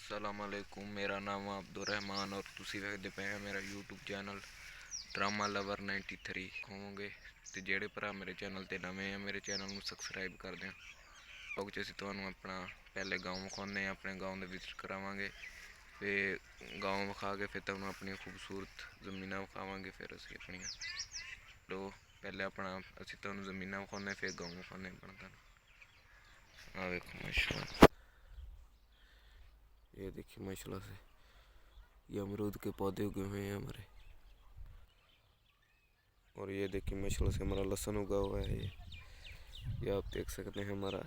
असलामुअलैकुम, मेरा नाम अब्दुलरहमान और तुसी वेखदे पे हैं मेरा यूट्यूब चैनल ड्रामा लवर 93 होवोगे। तो जेड़े भरा मेरे चैनल ते नवे हैं मेरे चैनल में सबसक्राइब कर दें। लोग जैसे तुहानू अपना पहले गाँव विखाने अपने गाँव के विजिट करावांगे, फिर गाँव विखा के फिर तुहानू अपनी खूबसूरत ज़मीना विखावांगे। फिर असी अपनी लो पहले अपना असी तुहानू ज़मीना विखाने फिर गाँव विखाने बनता। आ देखो माशाल्लाह, ये देखिए माशाल्लाह से ये अमरूद के पौधे उगे हुए हैं हमारे। और ये देखिए माशाल्लाह से हमारा लहसुन उगा हुआ है। ये आप देख सकते हैं हमारा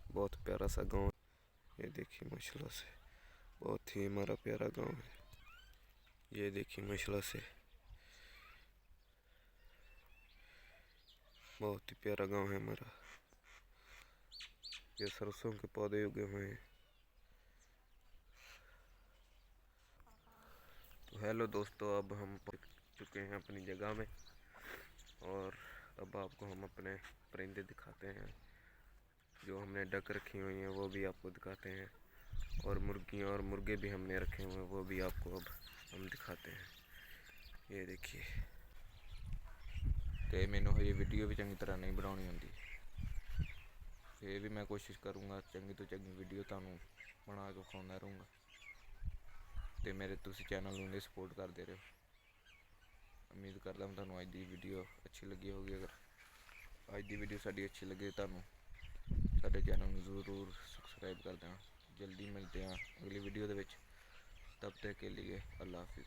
बहुत प्यारा सा गांव। ये देखिए माशाल्लाह से बहुत ही हमारा प्यारा गांव है। ये देखिए माशाल्लाह से बहुत ही प्यारा गांव है हमारा। ये सरसों के पौधे उगे हुए हैं। तो हेलो दोस्तों, अब हम पहुंच चुके हैं अपनी जगह में और अब आपको हम अपने परिंदे दिखाते हैं। जो हमने डक रखी हुई हैं वो भी आपको दिखाते हैं और मुर्गियाँ और मुर्गे भी हमने रखे हुए हैं वो भी आपको अब हम दिखाते हैं। ये देखिए, तो मैनू ये वीडियो भी चंगी तरह नहीं बनानी आती, फिर भी मैं कोशिश करूँगा चंगी तो चंगी वीडियो तुहानू बना के विखाता रहूँगा। तो मेरे तुसी चैनल में सपोर्ट करते रहो। उम्मीद करता हूँ तुहानू अज की वीडियो अच्छी लगी होगी। अगर अज की वीडियो साड़ी अच्छी लगे तुहानू साडे चैनल में जरूर सबसक्राइब कर देना। जल्दी मिलते हैं अगली वीडियो के, तब तक के लिए अल्लाह हाफिज़।